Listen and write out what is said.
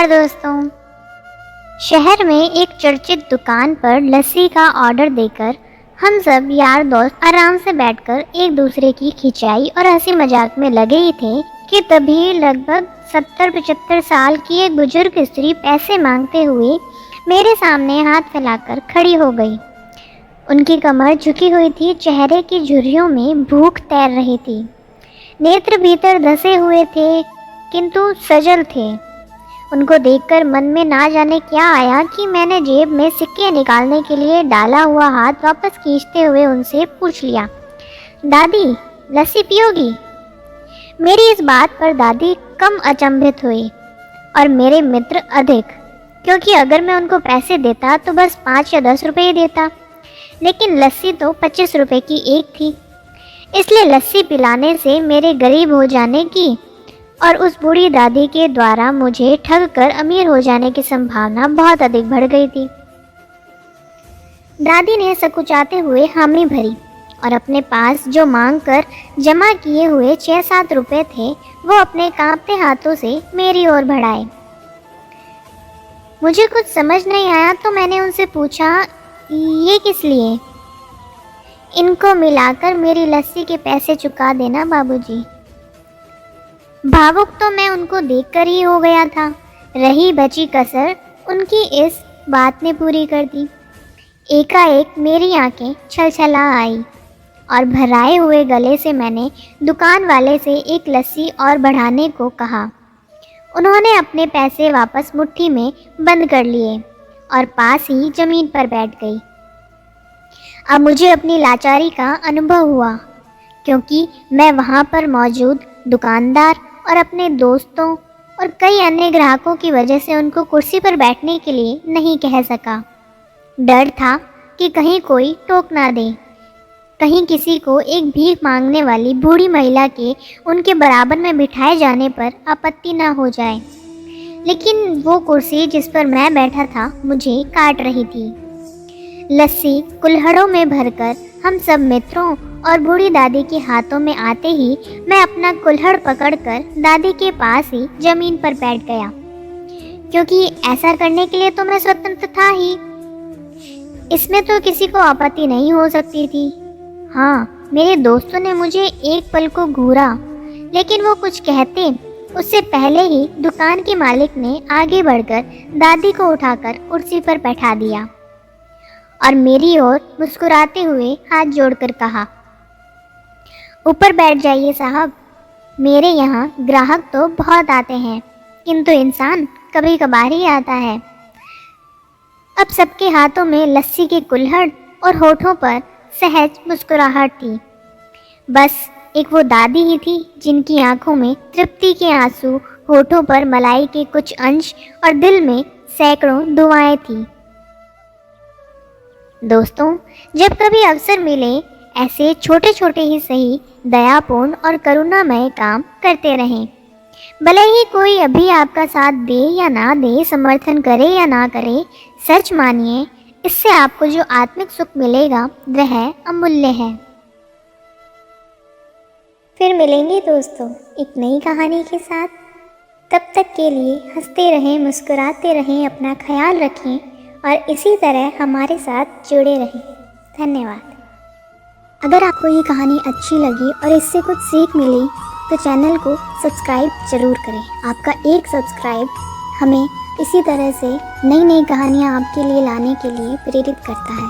नमस्कार दोस्तों। शहर में एक चर्चित दुकान पर लस्सी का ऑर्डर देकर हम सब यार दोस्त आराम से बैठकर एक दूसरे की खिंचाई और हंसी मजाक में लगे ही थे कि तभी लगभग 70-75 साल की एक बुजुर्ग स्त्री पैसे मांगते हुए मेरे सामने हाथ फैलाकर खड़ी हो गई। उनकी कमर झुकी हुई थी, चेहरे की झुर्रियों में भूख तैर रही थी, नेत्र भीतर धंसे हुए थे किंतु सजल थे। उनको देखकर मन में ना जाने क्या आया कि मैंने जेब में सिक्के निकालने के लिए डाला हुआ हाथ वापस खींचते हुए उनसे पूछ लिया, दादी लस्सी पियोगी? मेरी इस बात पर दादी कम अचंभित हुई और मेरे मित्र अधिक, क्योंकि अगर मैं उनको पैसे देता तो बस 5 या 10 रुपये ही देता, लेकिन लस्सी तो 25 रुपये की एक थी। इसलिए लस्सी पिलाने से मेरे गरीब हो जाने की और उस बूढ़ी दादी के द्वारा मुझे ठग कर अमीर हो जाने की संभावना बहुत अधिक बढ़ गई थी। दादी ने सकुचाते हुए हामी भरी और अपने पास जो मांग कर जमा किए हुए 6-7 रुपये थे वो अपने कांपते हाथों से मेरी ओर बढ़ाए। मुझे कुछ समझ नहीं आया तो मैंने उनसे पूछा, ये किस लिए? इनको मिलाकर मेरी लस्सी के पैसे चुका देना बाबूजी। भावुक तो मैं उनको देखकर ही हो गया था, रही बची कसर उनकी इस बात ने पूरी कर दी। एकाएक मेरी आंखें छलछला आई और भराए हुए गले से मैंने दुकान वाले से एक लस्सी और बढ़ाने को कहा। उन्होंने अपने पैसे वापस मुट्ठी में बंद कर लिए और पास ही जमीन पर बैठ गई। अब मुझे अपनी लाचारी का अनुभव हुआ, क्योंकि मैं वहाँ पर मौजूद दुकानदार और अपने दोस्तों और कई अन्य ग्राहकों की वजह से उनको कुर्सी पर बैठने के लिए नहीं कह सका। डर था कि कहीं कोई टोक ना दे, कहीं किसी को एक भीख मांगने वाली बूढ़ी महिला के उनके बराबर में बिठाए जाने पर आपत्ति ना हो जाए। लेकिन वो कुर्सी जिस पर मैं बैठा था मुझे काट रही थी। लस्सी कुल्हड़ों में भरकर हम सब मित्रों और बूढ़ी दादी के हाथों में आते ही मैं अपना कुल्हड़ पकड़कर दादी के पास ही जमीन पर बैठ गया, क्योंकि ऐसा करने के लिए तो मैं स्वतंत्र था ही। इसमें तो किसी को आपत्ति नहीं हो सकती थी। हाँ, मेरे दोस्तों ने मुझे एक पल को घूरा, लेकिन वो कुछ कहते उससे पहले ही दुकान के मालिक ने आगे बढ़कर दादी को उठाकर कुर्सी पर बैठा दिया और मेरी ओर मुस्कुराते हुए हाथ जोड़कर कहा, ऊपर बैठ जाइए साहब। मेरे यहाँ ग्राहक तो बहुत आते हैं, किंतु इंसान कभी कभार ही आता है। अब सबके हाथों में लस्सी के कुल्हड़ और होठों पर सहज मुस्कुराहट थी। बस एक वो दादी ही थी जिनकी आंखों में तृप्ति के आंसू, होठों पर मलाई के कुछ अंश और दिल में सैकड़ों दुआएं थी। दोस्तों, जब कभी अवसर मिले ऐसे छोटे छोटे ही सही दयापूर्ण और करुणामय काम करते रहें। भले ही कोई अभी आपका साथ दे या ना दे, समर्थन करे या ना करे, सच मानिए इससे आपको जो आत्मिक सुख मिलेगा वह अमूल्य है। फिर मिलेंगे दोस्तों एक नई कहानी के साथ। तब तक के लिए हंसते रहें, मुस्कुराते रहें, अपना ख्याल रखें और इसी तरह हमारे साथ जुड़े रहें। धन्यवाद। अगर आपको ये कहानी अच्छी लगी और इससे कुछ सीख मिली तो चैनल को सब्सक्राइब ज़रूर करें। आपका एक सब्सक्राइब हमें इसी तरह से नई नई कहानियाँ आपके लिए लाने के लिए प्रेरित करता है।